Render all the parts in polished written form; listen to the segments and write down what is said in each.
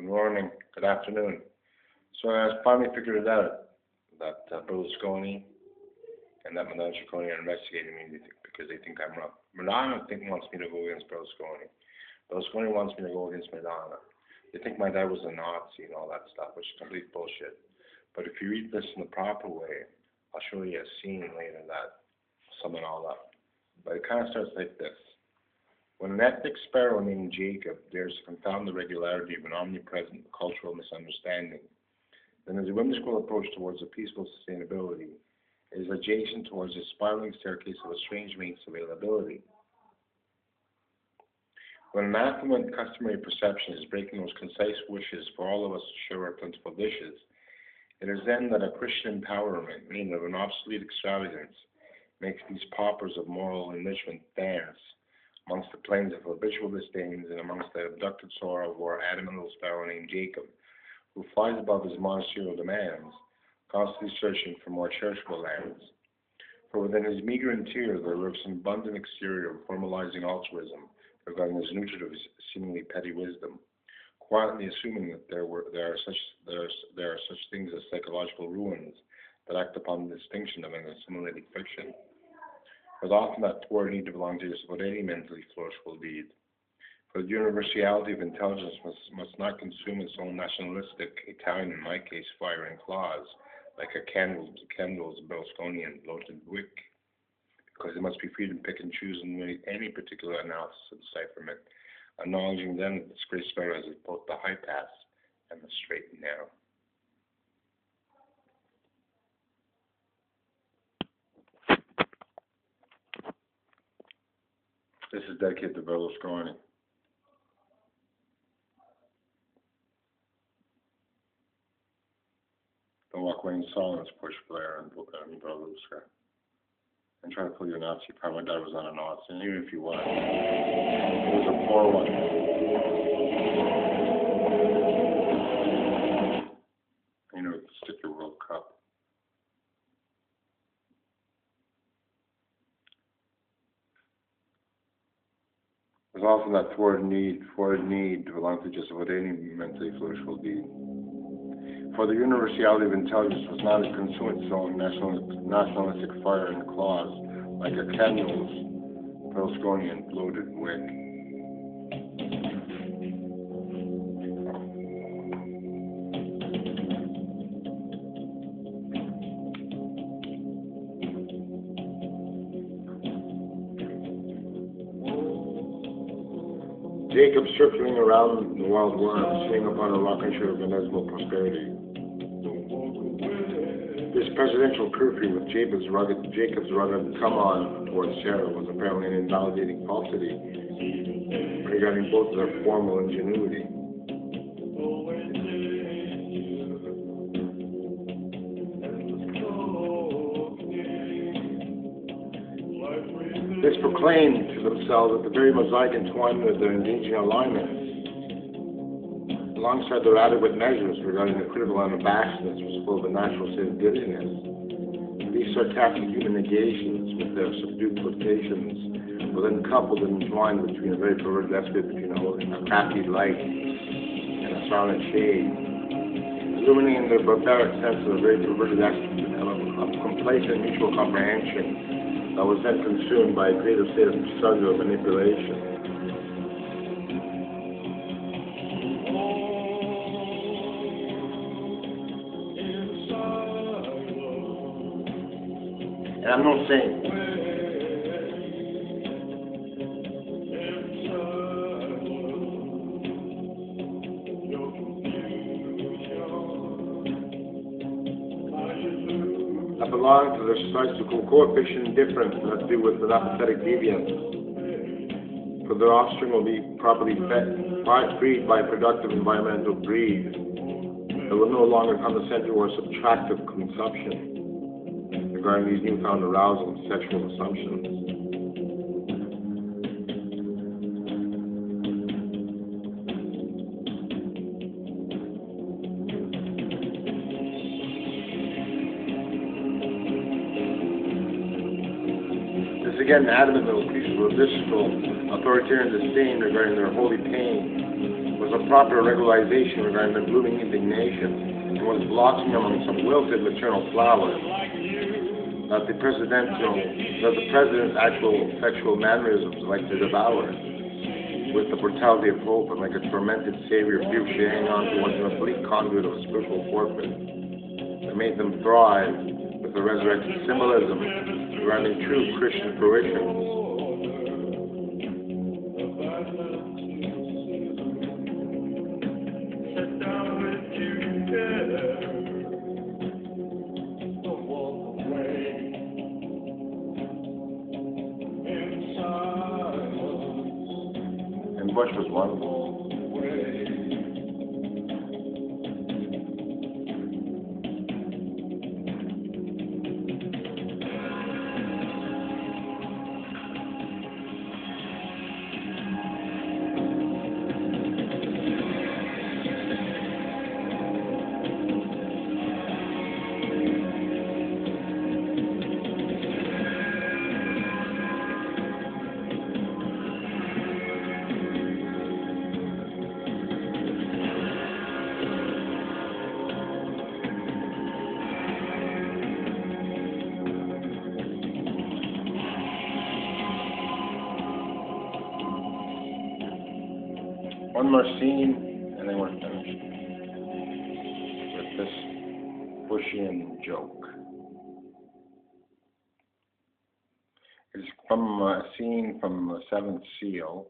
Good morning. Good afternoon. So I finally figured it out that Berlusconi and that Madonna Ciccone are investigating me because they think I'm wrong. Madonna wants me to go against Berlusconi. Berlusconi wants me to go against Madonna. They think my dad was a Nazi and all that stuff, which is complete bullshit. But if you read this in the proper way, I'll show you a scene later that sum it all up. But it kind of starts like this. When an ethnic sparrow named Jacob dares to confound the regularity of an omnipresent cultural misunderstanding, then as a whimsical approach towards a peaceful sustainability, it is adjacent towards a spiraling staircase of a strange mate's availability. When an affluent customary perception is breaking those concise wishes for all of us to share our plentiful dishes, it is then that a Christian empowerment, made of an obsolete extravagance, makes these paupers of moral enrichment dance amongst the plains of habitual disdains and amongst the abducted sorrow of our adamant little sparrow named Jacob, who flies above his monasterial demands, constantly searching for more charitable lands. For within his meager interior there lurks an abundant exterior of formalizing altruism regarding his nutritive, seemingly petty wisdom, quietly assuming that there are such things as psychological ruins that act upon the distinction of an assimilated fiction. But often that toward need to belong to just about any mentally flourishable deed. For the universality of intelligence must not consume its own nationalistic, Italian in my case, fire and claws, like a candle's Berlusconian bloated wick, because it must be free to pick and choose in any particular analysis of decipherment, acknowledging then that the disgraced sparrow has both the high pass and the straight and narrow. This is dedicated to Berlusconi. Don't walk away in silence, push Blair and Berlusconi. And try to pull you a Nazi. Probably my dad was not a Nazi, and even if he was, it was a poor one. You know, stick your World Cup. There's often that thwarted need to belong to just about any mentally flourishable deed. For the universality of intelligence was not to consume its own nationalistic fire and claws, like a candle's Berlusconian bloated wick. Jacob circling around the wild worm, sitting upon a rocking chair of inestimable prosperity. This presidential curfew with Jacob's rugged come-on towards Sarah was apparently an invalidating falsity regarding both their formal ingenuity. This proclaimed to themselves that the very mosaic entwined with their engaging alignments, alongside their adequate measures regarding the critical unabashedness was full of a natural state of giddiness. These sarcastic human negations with their subdued quotations were then coupled and entwined between a very perverted escapade between a crafty light and a silent shade, illuminating their barbaric sense of a very perverted escapade of complacent mutual comprehension that was then consumed by a creative state of cellular manipulation. And I'm not saying that belong to the statistical coefficient difference that do with an apathetic deviance. For their offspring will be properly freed by productive environmental breed that will no longer condescend to our subtractive consumption regarding these newfound arousal and sexual assumptions. This again adamant little piece of logistical authoritarian disdain regarding their holy pain was was a proper regularization regarding the blooming indignation and was blossoming among some wilted maternal flowers. That the president's actual sexual mannerisms like to devour, with the brutality of hope and like a tormented savior of youth, she hang on to once an oblique conduit of a spiritual forfeit that made them thrive with the resurrected symbolism surrounding true Christian fruition. And Bush was one of them. One more scene, and then we're finished with this Bushian joke. It's from a scene from the Seventh Seal.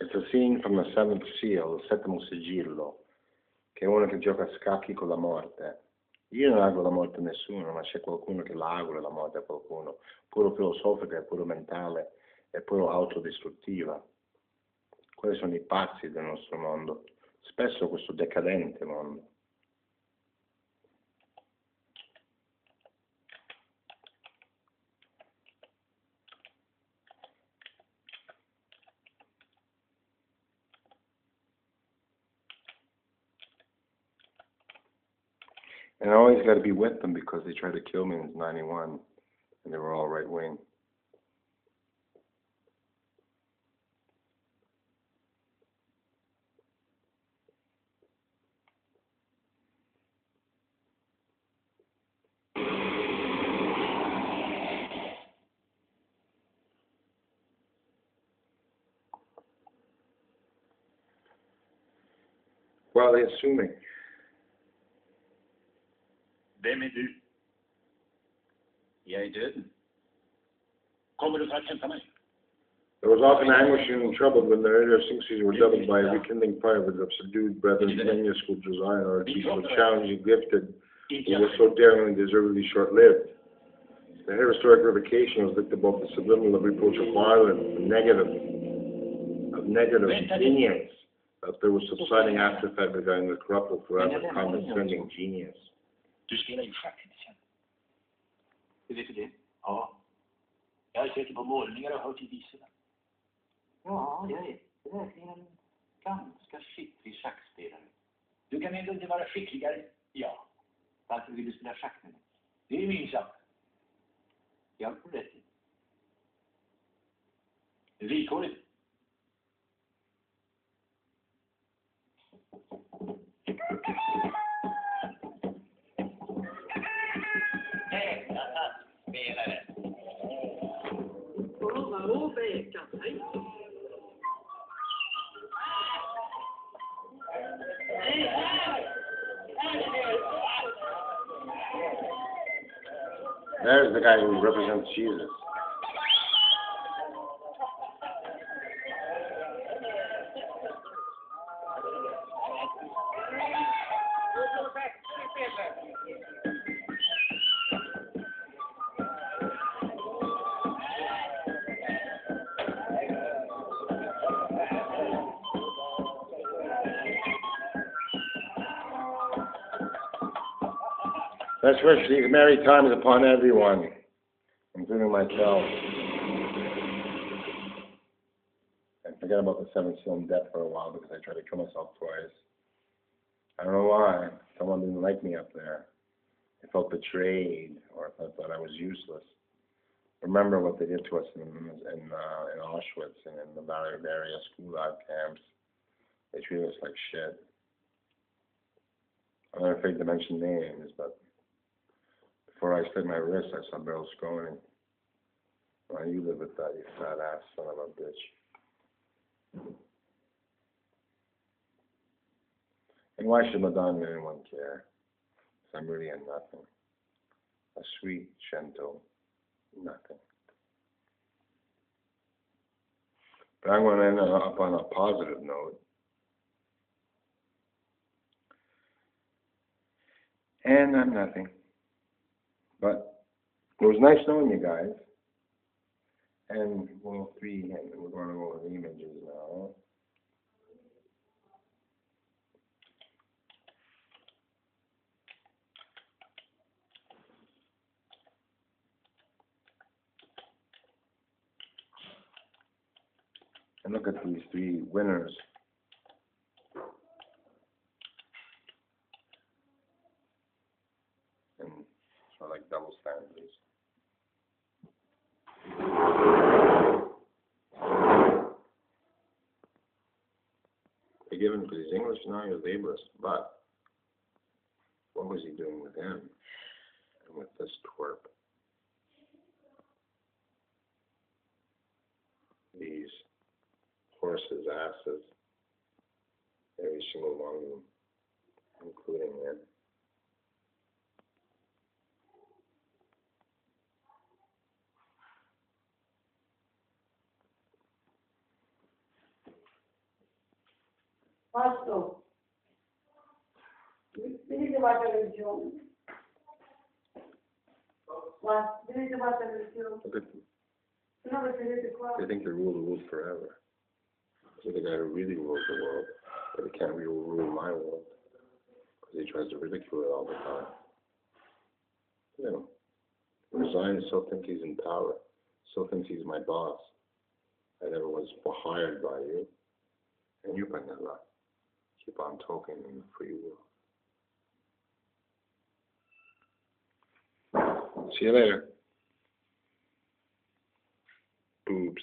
It's a scene from the Seventh Seal, il settimo sigillo, che è uno che gioca a scacchi con la morte. Io non auguro la morte a nessuno, ma c'è qualcuno che la augura la morte a qualcuno, puro filosofica, è puro mentale, è puro autodistruttiva. Quali sono i pazzi del nostro mondo, spesso questo decadente mondo. And I always got to be with them because they tried to kill me in '91, and they were all right wing. Well, they're assuming. Vem är du? Jag är död. Kommer du för att hämta mig? There was often anguish and trouble when their idiosyncrasies were doubled by a rekindling fire of subdued brethren, manuscript design, or people challenging, gifted, who were so daring and deservedly short-lived. The historic revocation was looked above the subliminal of reproach of violence, of negative opinions, that there was subsiding aftereffect regarding the corruptible, forever condescending genius. Du spelar ju schack, inte sant? Hur vet du det? Ja. Jag har sett det på målningar och hört i visorna. Ja, jag är verkligen en ganska skicklig schackspelare. Du kan ändå inte vara skickligare? Ja. Varför vill du spela schack med mig? Det är min sak. Jag har rätt. Villkoret. Spelare. Bara veka sig. There's the guy who represents Jesus. That's where these merry times upon everyone, including myself. And forget about the seventh seal in death for a while because I tried to kill myself twice. I don't know why. Someone didn't like me up there. I felt betrayed, or I thought I was useless. Remember what they did to us in Auschwitz and in the various gulag camps. They treat us like shit. I'm not afraid to mention names, but before I slit my wrist, I saw Berl scrolling. Why you live with that, you fat ass son of a bitch? And why should Madame anyone care? 'Cause I'm really a nothing. A sweet, gentle nothing. But I'm going to end up on a positive note. And I'm nothing. But it was nice knowing you guys. And we're going to go over the images now. And look at these 3 winners. And so like double standards. They give him because he's English now, he's laborist. But what was he doing with him? And with this twerp? These horses' asses. Every single one of them, including him. Pastor, venite la televisione. Venite la televisione. Look at, No, vedete qua. they think they rule the world forever. So the guy who really rules the world, but he can't really rule my world. Because he tries to ridicule it all the time. You know, resign, still think he's in power. Still thinks he's my boss. I never was hired by you. And you, Vanilla, keep on talking in the free will. See you later. Boobs.